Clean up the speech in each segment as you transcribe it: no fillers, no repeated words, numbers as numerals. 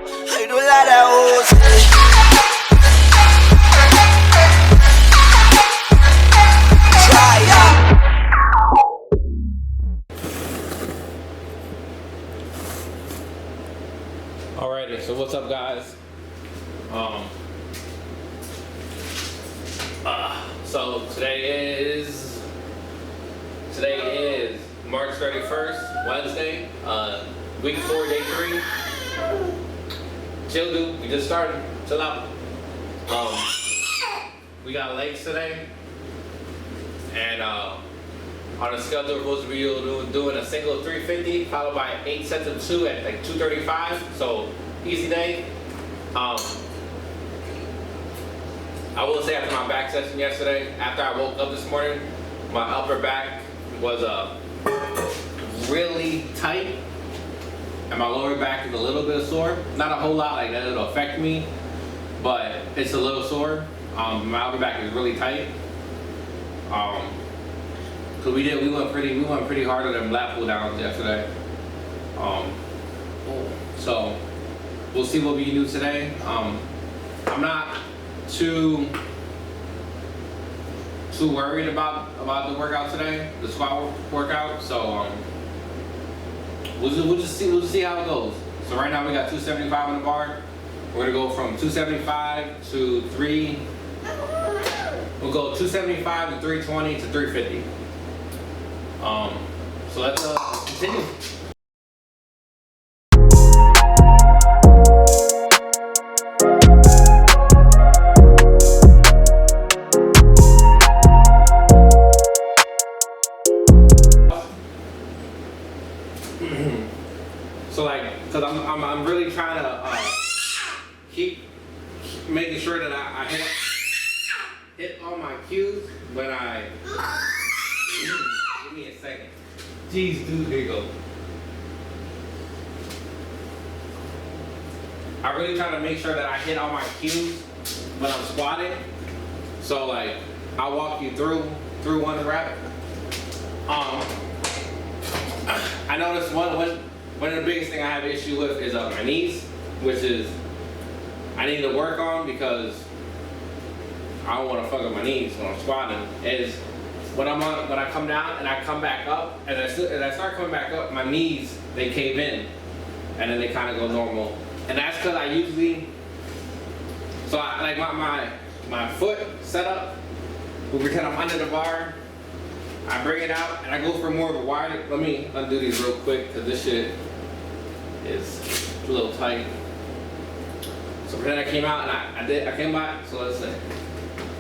I do la da hoes. Alrighty, so what's up, guys? So today is March 31st, Wednesday, week 4, day 3. Chill, dude. We just started. Chill out. We got legs today, and on the schedule we're supposed to be doing a single 350 followed by 8 sets of 2 at like 235. So easy day. I will say, after my back session yesterday, after I woke up this morning, my upper back was really tight, and my lower back is a little bit sore. Not a whole lot like that it'll affect me, but it's a little sore. My upper back is really tight. Cause we went pretty hard on them lat pull downs yesterday. So we'll see what we can do today. I'm not too worried about the workout today, the squat workout. So we'll just see how it goes. So right now we got 275 on the bar. We're gonna go from 275 to 3. We'll go 275 to 320 to 350. So let's continue. So cause I'm really trying to keep making sure that I hit all my cues when I. Give me a second. Jeez, dude, here you go. I really try to make sure that I hit all my cues when I'm squatting. So I'll walk you through one rep. I noticed one of the biggest thing I have issue with is my knees, which is I need to work on, because I don't want to fuck up my knees when I'm squatting. Is when I come down and I come back up, as I start coming back up, my knees, they cave in, and then they kind of go normal. And that's because I usually, so my foot set up, we pretend I'm under the bar, I bring it out, and I go for more of a wide. Let me undo these real quick, because this shit is a little tight. So pretend I came out and I came back. So let's say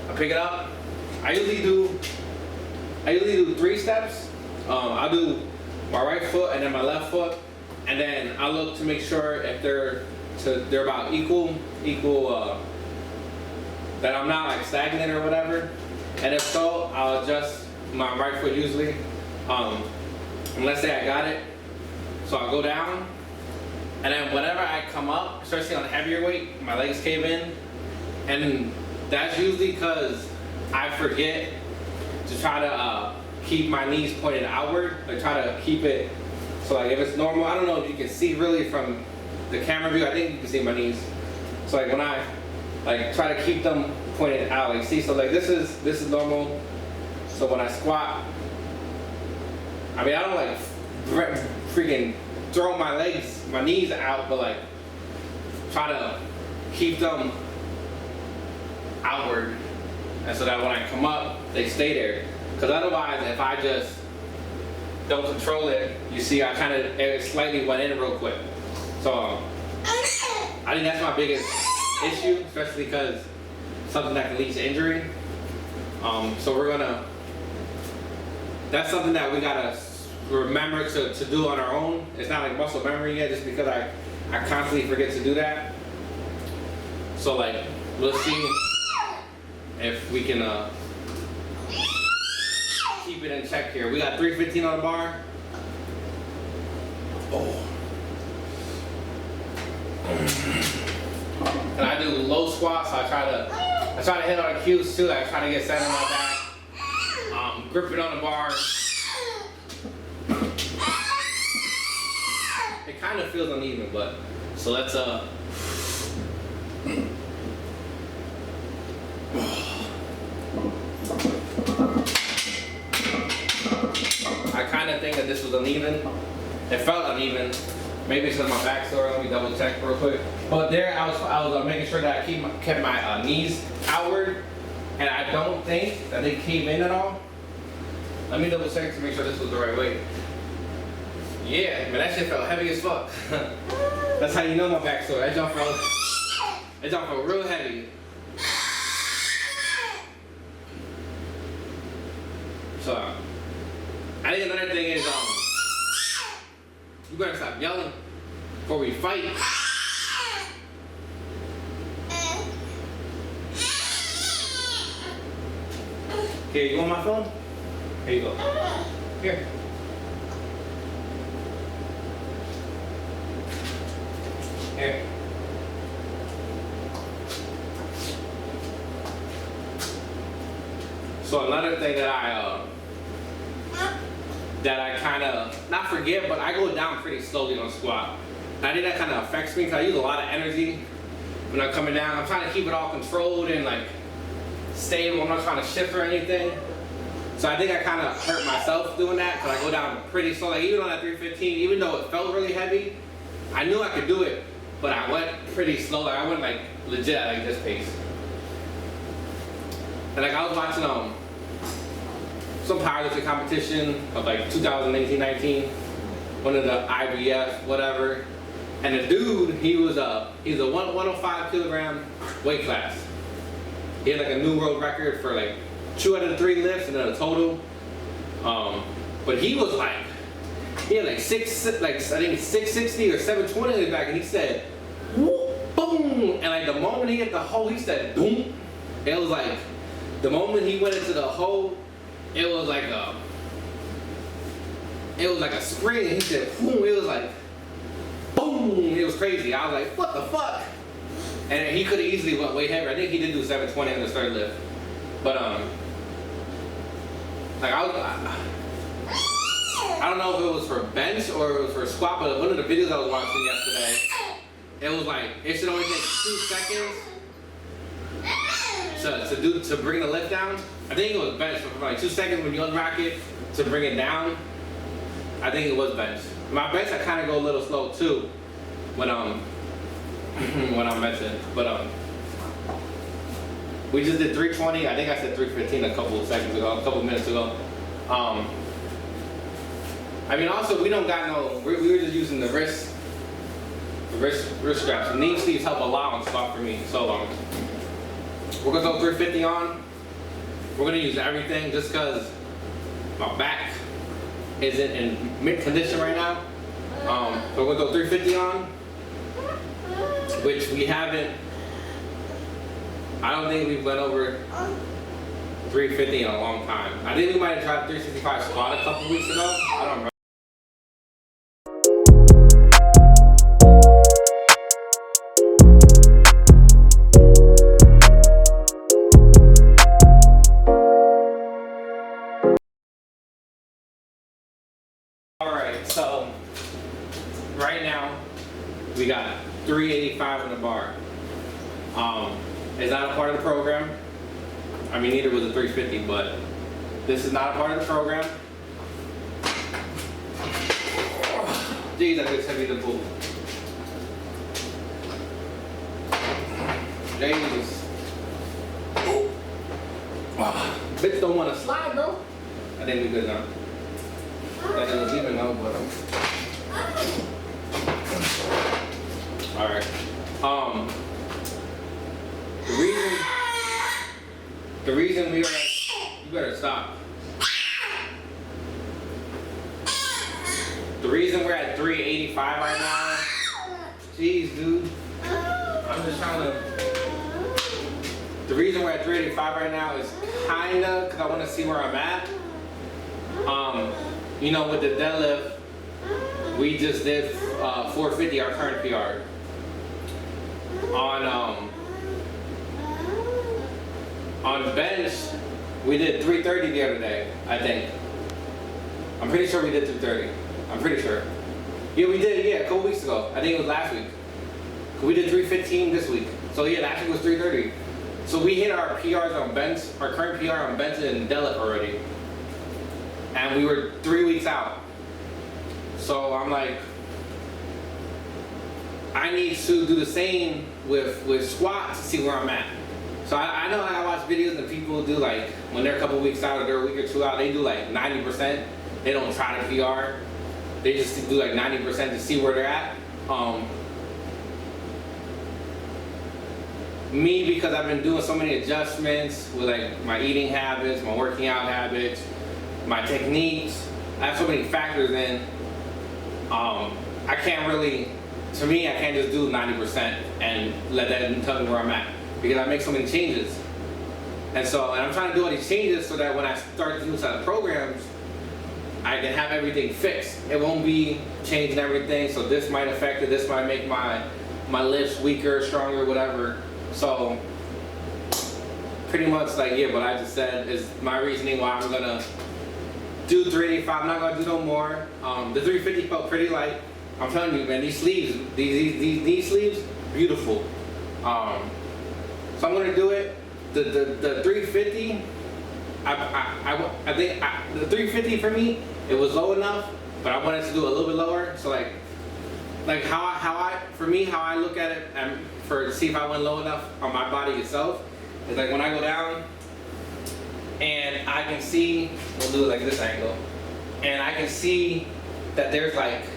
I pick it up. I usually do 3 steps. I'll do my right foot and then my left foot, and then I look to make sure if they're about equal, that I'm not stagnant or whatever. And if so, I'll adjust my right foot usually. And let's say I got it, so I'll go down, and then whenever I come up, especially on heavier weight, my legs cave in, and that's usually because I forget to try to keep my knees pointed outward. Try to keep it so if it's normal. I don't know if you can see really from the camera view. I think you can see my knees. So when I try to keep them pointed out, see. So this is normal. So when I squat, I mean I don't freaking throw my knees out, but try to keep them outward, and so that when I come up, they stay there. Because otherwise, if I just don't control it, you see I kind of slightly went in real quick. So I think that's my biggest issue, especially because something that can lead to injury. So that's something that we gotta remember to do on our own. It's not muscle memory yet, just because I constantly forget to do that. So we'll see if we can keep it in check here. We got 315 on the bar. And I do low squats, so I try to hit on the cues too. I try to get set on my back. Grip it on the bar. It kind of feels uneven, but So let's I kind of think that this was uneven. It felt uneven. Maybe it's because my back sore. Let me double check real quick. But there, I was making sure that I kept my knees outward, and I don't think that they came in at all. Let me double check to make sure this was the right weight. Yeah, man, that shit felt heavy as fuck. That's how you know my back sore. That jump felt real heavy. So, I think another thing is, you better stop yelling before we fight. Here, you want my phone? Here you go. Here. Here. So another thing that I kind of, not forget, but I go down pretty slowly on squat. And I think that kind of affects me because I use a lot of energy when I'm coming down. I'm trying to keep it all controlled and like stable. I'm not trying to shift or anything. So I think I kind of hurt myself doing that because I go down pretty slow. Like even on that 315, even though it felt really heavy, I knew I could do it, but I went pretty slow. Like I went like legit at like this pace. And like I was watching some powerlifting competition of like 2018-19, one of the IBF, whatever. And the dude, he's a 105 kilogram weight class. He had like a new world record for like 2 out of the 3 lifts and then a total. But he was like, he had like I think 660 or 720 in his back, and he said, boom! And like the moment he hit the hole, he said, boom! It was like, the moment he went into the hole, it was like a spring. He said, boom! It was like, boom! It was crazy. I was like, what the fuck? And he could have easily went way heavier. I think he did do 720 on his third lift. But like I don't know if it was for bench or it was for squat, but one of the videos I was watching yesterday, it was like it should only take 2 seconds to bring the lift down. I think it was bench for like 2 seconds when you unrack it to bring it down. I think it was bench. My bench I kind of go a little slow too when I'm benching, but we just did 320. I think I said 315 a couple minutes ago. I mean, also we don't got no. We were just using the wrist straps. And knee sleeves help a lot on squat for me. So we're gonna go 350 on. We're gonna use everything just because my back isn't in mid condition right now. So we're gonna go 350 on, which we haven't. I don't think we've went over 350 in a long time. I think we might have tried 365 squat a couple weeks ago. I don't remember. Alright, so right now we got 385 on the bar. It's not a part of the program. I mean, neither was a 350, but this is not a part of the program. Jeez, that gets heavy to pull. Jeez. Bitch don't want to slide, bro. I think we good now. That doesn't even know, but alright. The reason we are at, you better stop. The reason we're at 385 right now, jeez, dude. I'm just trying to. The reason we're at 385 right now is kinda because I want to see where I'm at. You know, with the deadlift, we just did 450, our current PR. On bench, we did 330 the other day, I think. I'm pretty sure we did 330. I'm pretty sure. Yeah, we did, yeah, a couple weeks ago. I think it was last week. We did 315 this week. So yeah, last week was 330. So we hit our PRs on bench, our current PR on bench and deadlift already. And we were 3 weeks out. So I'm like, I need to do the same with squats to see where I'm at. So I know I watch videos and people do like, when they're a couple weeks out or they're a week or two out, they do like 90%. They don't try to PR. They just do like 90% to see where they're at. Me, because I've been doing so many adjustments with like my eating habits, my working out habits, my techniques, I have so many factors in, I can't really, to me, I can't just do 90% and let that tell me where I'm at, because I make so many changes. And I'm trying to do all these changes so that when I start to do some programs, I can have everything fixed. It won't be changing everything, so this might affect it, this might make my lifts weaker, stronger, whatever. So, pretty much like, yeah, what I just said is my reasoning why I'm gonna do 385. I'm not gonna do no more. The 350 felt pretty light. I'm telling you, man, these sleeves, these sleeves, beautiful. So I'm gonna do it. The 350, I think the 350 for me, it was low enough, but I wanted to do a little bit lower. So like how I look at it, to see if I went low enough on my body itself, is like when I go down and I can see, we'll do it like this angle, and I can see that there's like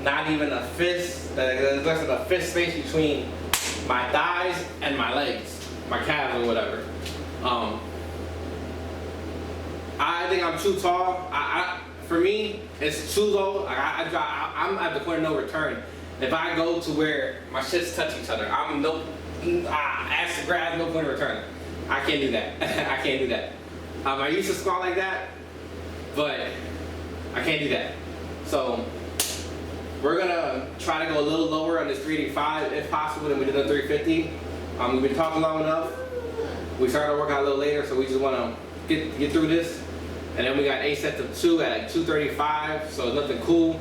not even a fist, there's less than a fist space between my thighs and my legs, my calves or whatever. I think I'm too tall. For me, it's too low. I'm at the point of no return. If I go to where my shits touch each other, I'm ass to grab, no point of return. I can't do that. I can't do that. I used to squat like that, but I can't do that. So we're gonna try to go a little lower on this 385 if possible than we did on 350. We've been talking long enough. We started our workout a little later, so we just wanna get through this. And then we got 8 sets of 2 at like 235, so nothing cool.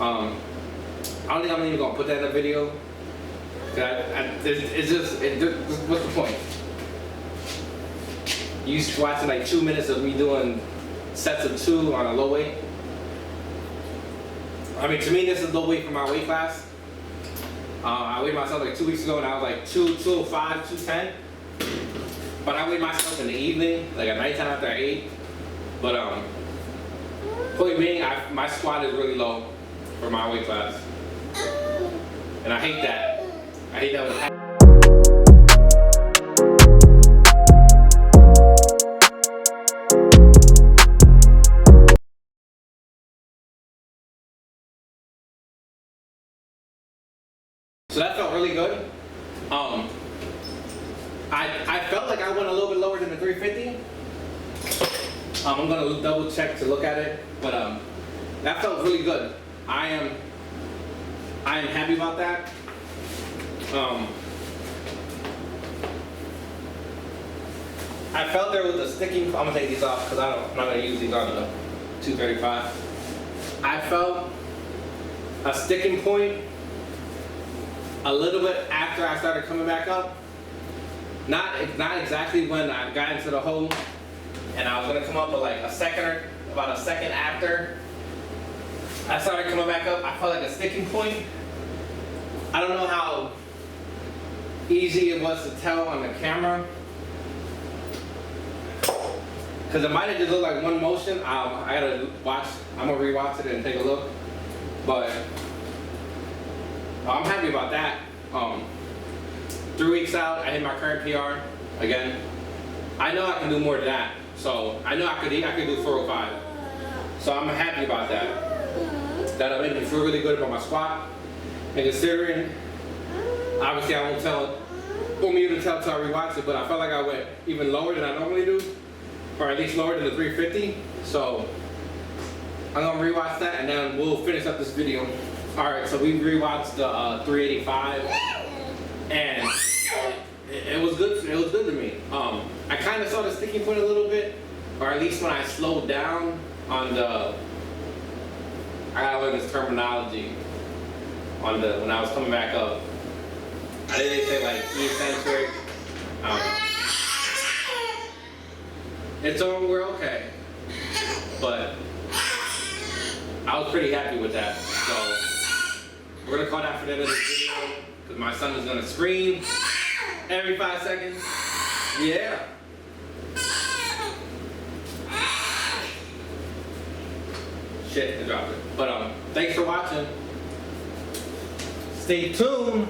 I don't think I'm even gonna put that in the video. What's the point? You watching like 2 minutes of me doing sets of 2 on a low weight. I mean, to me, this is low weight for my weight class. I weighed myself like 2 weeks ago and I was like 205, 210. But I weighed myself in the evening, like at nighttime after I ate. But point being, my squat is really low for my weight class. And I hate that. I hate that with So that felt really good. I felt like I went a little bit lower than the 350. I'm gonna double check to look at it, but that felt really good. I am happy about that. I felt there was a sticking. I'm gonna take these off because I'm not gonna use these on the 235. I felt a sticking point a little bit after I started coming back up. Not exactly when I got into the hole and I was gonna come up, but like about a second after I started coming back up, I felt like a sticking point. I don't know how easy it was to tell on the camera, because it might have just looked like one motion. I gotta watch. I'm gonna rewatch it and take a look. But I'm happy about that. 3 weeks out, I hit my current PR again. I know I can do more than that. So I know I could do 405. So I'm happy about that. That'll make me feel really good about my squat. And considering, obviously I won't be able to tell until I rewatch it, but I felt like I went even lower than I normally do, or at least lower than the 350. So I'm gonna rewatch that and then we'll finish up this video. All right, so we rewatched the 385, and it was good. It was good to me. I kind of saw the sticking point a little bit, or at least when I slowed down on the. I gotta learn this terminology on when I was coming back up. I think they say like eccentric. I don't know. It's all, we're okay. But I was pretty happy with that. So we're gonna call that for the end of this video because my son is gonna scream every 5 seconds. Yeah. Shit, I dropped it. But thanks for watching. Stay tuned.